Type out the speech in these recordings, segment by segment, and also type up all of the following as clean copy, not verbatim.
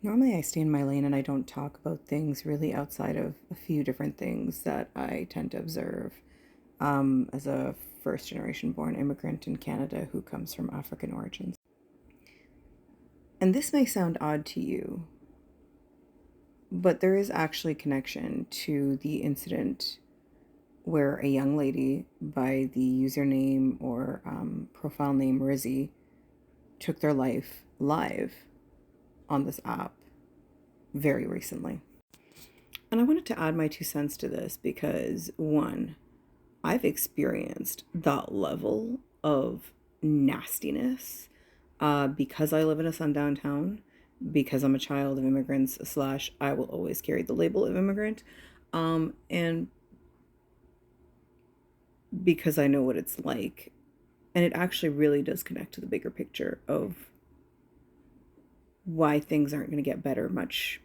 Normally, I stay in my lane and I don't talk about things really outside of a few different things that I tend to observe as a first generation born immigrant in Canada who comes from African origins. And this may sound odd to you, but there is actually a connection to the incident where a young lady by the username or profile name Rizzy took their life live on this app very recently. And I wanted to add my 2 cents to this because, one, I've experienced that level of nastiness because I live in a sundown town, because I'm a child of immigrants, slash, I will always carry the label of immigrant, and because I know what it's like. And it actually really does connect to the bigger picture of why things aren't going to get better much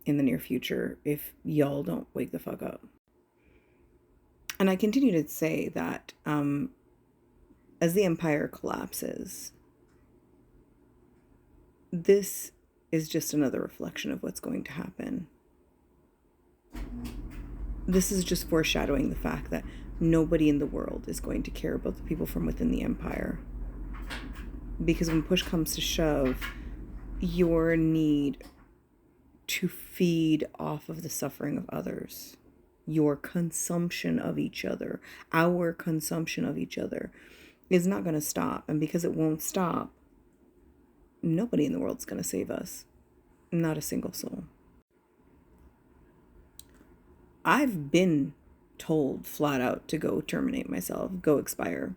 in the near future if y'all don't wake the fuck up. And I continue to say that as the empire collapses, this is just another reflection of what's going to happen. This is just foreshadowing the fact that nobody in the world is going to care about the people from within the empire. Because when push comes to shove, your need to feed off of the suffering of others, your consumption of each other, our consumption of each other, is not going to stop. And because it won't stop, nobody in the world's going to save us. Not a single soul. I've been told flat out to go terminate myself, go expire.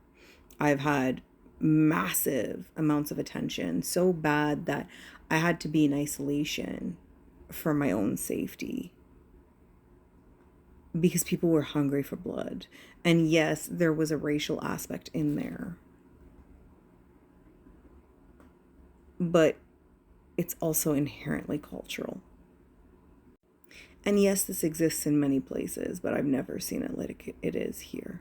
I've had massive amounts of attention, so bad that I had to be in isolation for my own safety because people were hungry for blood. And yes, there was a racial aspect in there, but it's also inherently cultural. And yes, this exists in many places, but I've never seen it like it is here.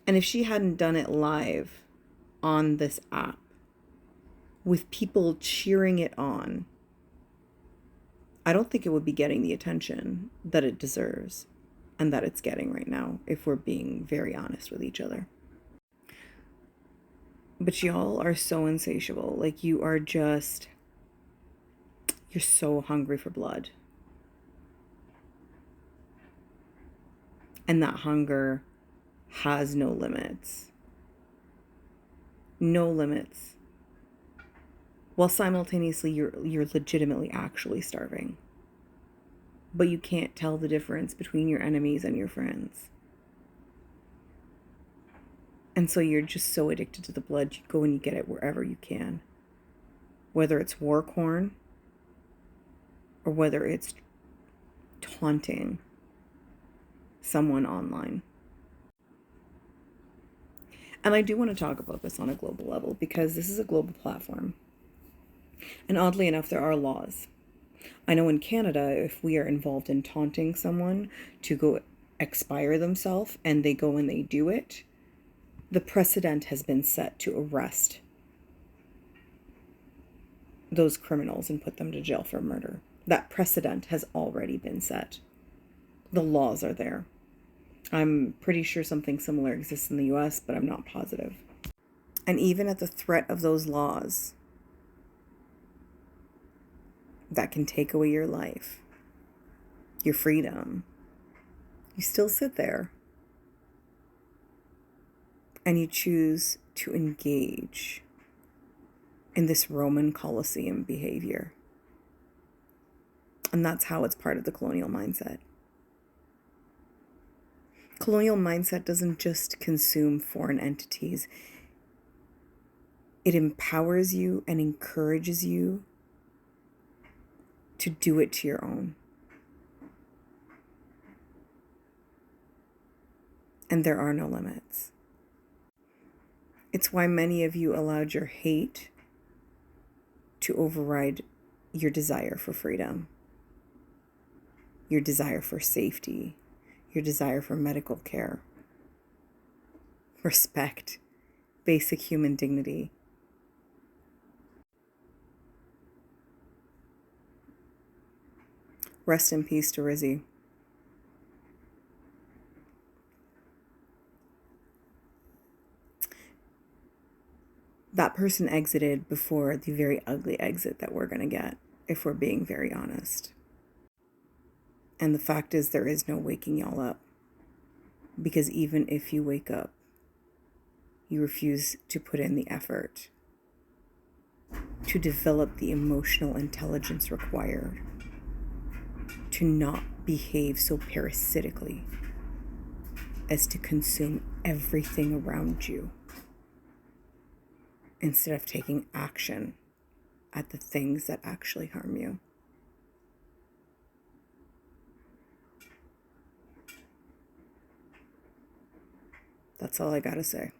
And if she hadn't done it live on this app with people cheering it on, I don't think it would be getting the attention that it deserves and that it's getting right now, if we're being very honest with each other. But y'all are so insatiable. Like, you're so hungry for blood. And that hunger has no limits. No limits. While simultaneously you're legitimately actually starving. But you can't tell the difference between your enemies and your friends. And so you're just so addicted to the blood, you go and you get it wherever you can. Whether it's war corn or whether it's taunting someone online. And I do want to talk about this on a global level because this is a global platform. And oddly enough, there are laws. I know in Canada, if we are involved in taunting someone to go expire themselves and they go and they do it, the precedent has been set to arrest those criminals and put them to jail for murder. That precedent has already been set. The laws are there. I'm pretty sure something similar exists in the US, but I'm not positive. And even at the threat of those laws that can take away your life, your freedom, you still sit there and you choose to engage in this Roman Colosseum behavior. And that's how it's part of the colonial mindset. Colonial mindset doesn't just consume foreign entities. It empowers you and encourages you to do it to your own. And there are no limits. It's why many of you allowed your hate to override your desire for freedom, your desire for safety, your desire for medical care, respect, basic human dignity. Rest in peace to Rizzy. That person exited before the very ugly exit that we're going to get, if we're being very honest. And the fact is, there is no waking y'all up. Because even if you wake up, you refuse to put in the effort to develop the emotional intelligence required to not behave so parasitically as to consume everything around you instead of taking action at the things that actually harm you. That's all I gotta say.